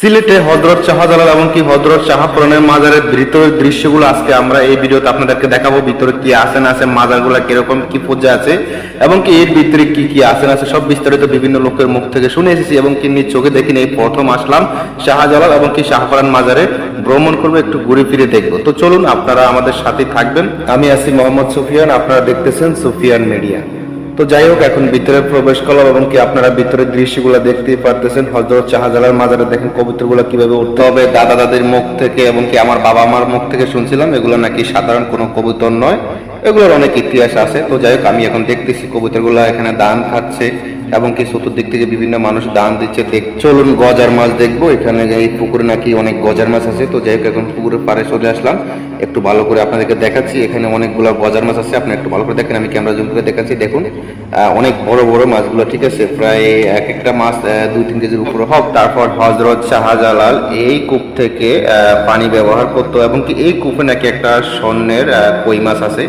সিলেটে হযরত শাহজালাল এবং কি হযরত শাহপরানের মাজারের ভিতরের দৃশ্যগুলো আজকে আমরা এই ভিডিওতে আপনাদেরকে দেখাবো। ভিতরে কি আছে না আছে, মাজারগুলো কিরকম কি পূজা আছে এবং কি এর ভিতরে কি কি আছে না আছে সব বিস্তারিত বিভিন্ন লোকের মুখ থেকে শুনে এসেছি এবং কি নিজ চোখে দেখিনি। এই প্রথম আসলাম শাহজালাল এবং কি শাহপরান মাজারে ভ্রমণ করবো, একটু ঘুরে ফিরে দেখবো। তো চলুন, আপনারা আমাদের সাথে থাকবেন। আমি আছি মোহাম্মদ সুফিয়ান, আপনারা দেখতেছেন সুফিয়ান মিডিয়া। তো যাই হোক, এখন ভিতরে প্রবেশ করলাম এবং কি আপনারা ভিতরের দৃশ্যগুলো দেখতেই পারতেছেন। হযরত শাহজালাল মাজারে দেখেন কবুতরগুলো কিভাবে উঠতে হবে। দাদা দাদির মুখ থেকে এবং কি আমার বাবা মার মুখ থেকে শুনছিলাম এগুলো নাকি সাধারণ কোনো কবুতর নয়, এগুলোর অনেক ইতিহাস আছে। তো যাই হোক, আমি এখন দেখতেছি কবুতরগুলো এখানে দান খাচ্ছে এবং কি চতুর্দিক থেকে বিভিন্ন মানুষ দান দিচ্ছে। চলুন গজার মাছ দেখবো। এখানে এই পুকুরে নাকি অনেক গজার মাছ আছে। তো যাই হোক, এখন পুকুরের পাড়ে চলে আসলাম, একটু ভালো করে আপনাদেরকে দেখাচ্ছি। এখানে অনেকগুলো গজার মাছ আছে, আপনি একটু ভালো করে দেখেন। আমি ক্যামেরা জুম করে দেখাচ্ছি, দেখুন অনেক বড় বড় মাছগুলো, ঠিক আছে, প্রায় এক একটা মাছ 2-3 কেজির উপরে হোক। তারপর হযরত শাহজালাল এই কূপ থেকে পানি ব্যবহার করতো এবং কি এই কূপে নাকি একটা স্বর্ণের কই মাছ আছে।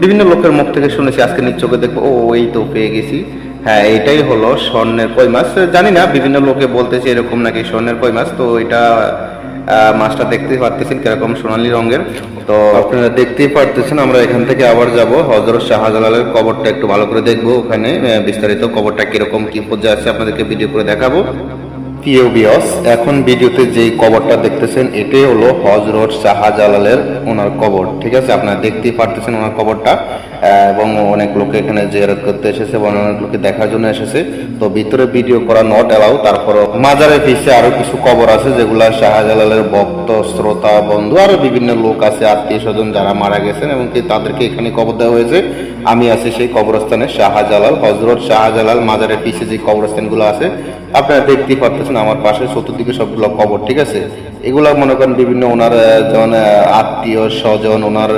বিভিন্ন লোকের মুখ থেকে শুনেছি, আজকে নিজ চোখে দেখবো। ও, এই তো পেয়ে গেছি। হ্যাঁ, এটাই হলো স্বর্ণের কই মাছ। জানি না, বিভিন্ন লোকে বলতেছে এরকম নাকি স্বর্ণের কই মাছ। তো এটা মাছটা দেখতেই পারতেছেন কিরকম সোনালী রঙের। তো আপনারা দেখতেই পারতেছেন। আমরা এখান থেকে আবার যাব হযরত শাহজালালের কবরটা একটু ভালো করে দেখবো। ওখানে বিস্তারিত কবরটা কিরকম কি পর্যায়ে আছে আপনাদেরকে ভিডিও করে দেখাবো। প্রিয় ভিউয়ার্স, এখন ভিডিওতে যেই কবরটা দেখতেছেন এটাই হলো হযরত শাহজালালের ওনার কবর, ঠিক আছে। আপনারা দেখতেই পারতেছেন ওনার কবরটা, এবং অনেক লোক এখানে জিয়ারত করতে এসেছে এবং অনেক লোকে দেখার জন্য এসেছে। তো ভিতরে ভিডিও করা নট অ্যালাউ। তারপর মাজারের পিছে আরো কিছু কবর আছে যেগুলা শাহজালালের ভক্ত, শ্রোতা, বন্ধু আরো বিভিন্ন লোক আছে, আত্মীয় স্বজন যারা মারা গেছেন এবং কি তাদেরকে এখানে কবর দেওয়া হয়েছে। আমি আছি সেই কবরস্থানে। শাহজালাল, হযরত শাহজালাল মাজারের পিছে যে কবরস্থানগুলো আছে আপনারা দেখতেই পারতেছেন আমার পাশে চতুর্দিকে সবগুলো কবর, ঠিক আছে। এগুলা মনে করেন বিভিন্ন ওনার যেমন আত্মীয় স্বজন, ওনার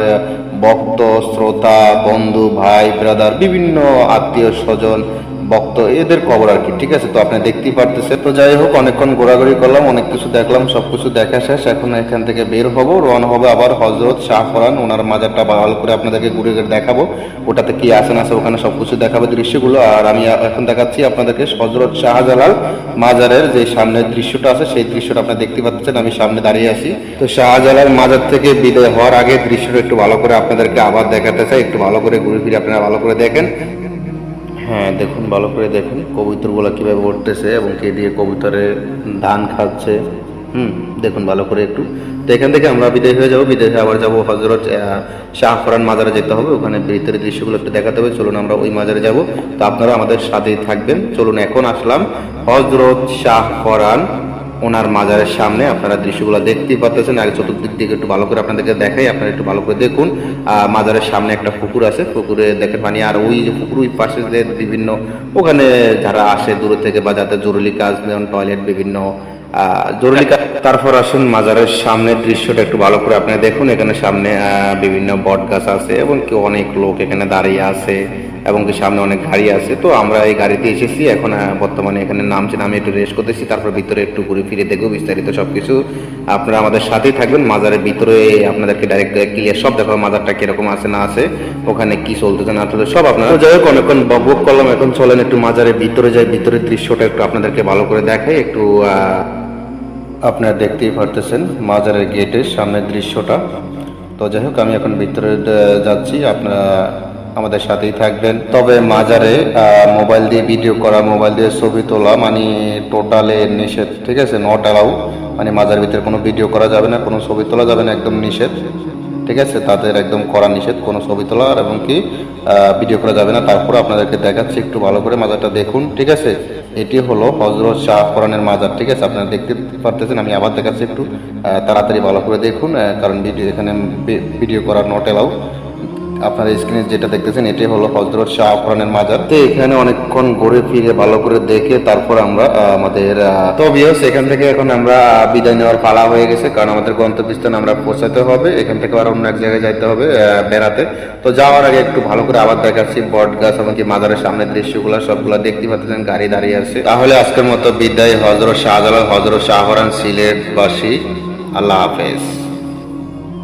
ভক্ত, শ্রোতা, বন্ধু, ভাই, ব্রাদার, বিভিন্ন আত্মীয় স্বজন, ভক্ত, এদের কবর আর কি, ঠিক আছে। তো আপনি দেখতেই পারতেছেন। তো যাই হোক, অনেকক্ষণ ঘোরাঘুরি করলাম, অনেক কিছু দেখলাম, সবকিছু দেখা শেষ। এখন এখান থেকে বের হবো, রওনা হবে আবার হযরত শাহপরান ওনার মাজারটা ভালো করে আপনাদেরকে ঘুরে ঘুরে দেখাবো। ওটাতে কি আছে না আছে ওখানে সবকিছু দেখাবো দৃশ্যগুলো। আর আমি এখন দেখাচ্ছি আপনাদেরকে হযরত শাহজালাল মাজারের যে সামনের দৃশ্যটা আছে, সেই দৃশ্যটা আপনারা দেখতে পাচ্ছেন। আমি সামনে দাঁড়িয়ে আছি। তো শাহজালাল মাজার থেকে বিদায় হওয়ার আগে দৃশ্যটা একটু ভালো করে আপনাদেরকে আবার দেখাতে চাই। একটু ভালো করে ঘুরে ফিরে আপনারা ভালো করে দেখেন। হ্যাঁ, দেখুন, ভালো করে দেখুন কবুতরগুলো কিভাবে উঠতেছে এবং কে দিয়ে কবুতরে ধান খাচ্ছে। দেখুন ভালো করে একটু। তো এখান থেকে আমরা বিদায় হয়ে যাবো। বিদায় হয়ে আবার যাবো হযরত শাহপরান মাজারে যেতে হবে, ওখানে ভিতরের দৃশ্যগুলো একটু দেখাতে হবে। চলুন আমরা ওই মাজারে যাব। তো আপনারা আমাদের সাথেই থাকবেন। চলুন, এখন আসলাম হযরত শাহপরান ওনার মাজারের সামনে। আপনারা দৃশ্যগুলো দেখতেই পাচ্ছেন। আগে চতুর্দিক দিকে একটু ভালো করে আপনাদেরকে দেখাই, আপনারা একটু ভালো করে দেখুন। মাজারের সামনে একটা পুকুর আছে, পুকুরে দেখেন পানি। আর ওই যে পুকুর ওই পাশে যে বিভিন্ন ওখানে যারা আসে দূরে থেকে বা যাদের জরুরি কাজ, যেমন টয়লেট, বিভিন্ন জরুরি কাজ। তারপর আসুন মাজারের সামনের দৃশ্যটা একটু ভালো করে আপনারা দেখুন। এখানে সামনে বিভিন্ন বট গাছ আছে এবং কি অনেক লোক এখানে দাঁড়িয়ে আছে এবং কি সামনে অনেক গাড়ি আছে। তো আমরা এই গাড়িতে এসেছি, এখন বর্তমানে এখানে নামছি, আমি একটু রেস্ট করতেছি। তারপর ভিতরে একটু ঘুরে ফিরে দেখবো বিস্তারিত সবকিছু। আপনারা আমাদের সাথেই থাকবেন। মাজারের ভিতরে আপনাদেরকে ডাইরেক্ট ক্লিয়ার সব দেখাবো, মাজারটা কিরকম আছে না আছে, ওখানে কি চলতেছে না চলতেছে সব আপনারা। যাই হোক, অনেকক্ষণ বক করলাম, এখন চলেন একটু মাজারের ভিতরে যাই। ভিতরের দৃশ্যটা একটু আপনাদেরকে ভালো করে দেখাই। একটু আপনারা দেখতেই পারতেছেন মাজারের গেটের সামনের দৃশ্যটা। তো যাই হোক, আমি এখন ভিতরে যাচ্ছি, আপনারা আমাদের সাথেই থাকবেন। তবে মাজারে মোবাইল দিয়ে ভিডিও করা, মোবাইল দিয়ে ছবি তোলা মানে টোটালে নিষেধ, ঠিক আছে, নট অ্যালাউ। মানে মাজার ভিতরে কোনো ভিডিও করা যাবে না, কোনো ছবি তোলা যাবে না, একদম নিষেধ, ঠিক আছে। তাদের একদম করা নিষেধ, কোনো ছবি তোলা এবং কি ভিডিও করা যাবে না। তারপর আপনাদেরকে দেখাচ্ছি, একটু ভালো করে মাজারটা দেখুন, ঠিক আছে। এটি হলো হযরত শাহপরানের মাজার, ঠিক আছে। আপনারা দেখতে পারতেছেন। আমি আবার দেখাচ্ছি, একটু তাড়াতাড়ি ভালো করে দেখুন, কারণ এখানে ভিডিও করা নট অ্যালাউ। আপনার স্ক্রিনে যেটা দেখতেছেন এটাই হলো হযরত শাহপরানের মাজার। তো এখানে অনেকক্ষণ ঘুরে ফিরে ভালো করে দেখে তারপর আমরা আমাদের তো ভিউয়ার্স, এখান থেকে এখন আমরা বিদায় নেওয়ার পালা হয়ে গেছে, কারণ আমাদের গন্তব্যস্থানে আমরা পৌঁছাতে হবে। এখান থেকে আর অন্য এক জায়গায় যাইতে হবে বেড়াতে। তো যাওয়ার আগে একটু ভালো করে আবার দেখাচ্ছি বট গাছ এমনকি মাজারের সামনের দৃশ্যগুলো সবগুলো দেখতে পাচ্ছেন, গাড়ি দাঁড়িয়ে আছে। তাহলে আজকের মতো বিদায়। হযরত শাহজালাল, হযরত শাহপরান, সিলেটবাসী, আল্লাহ হাফেজ।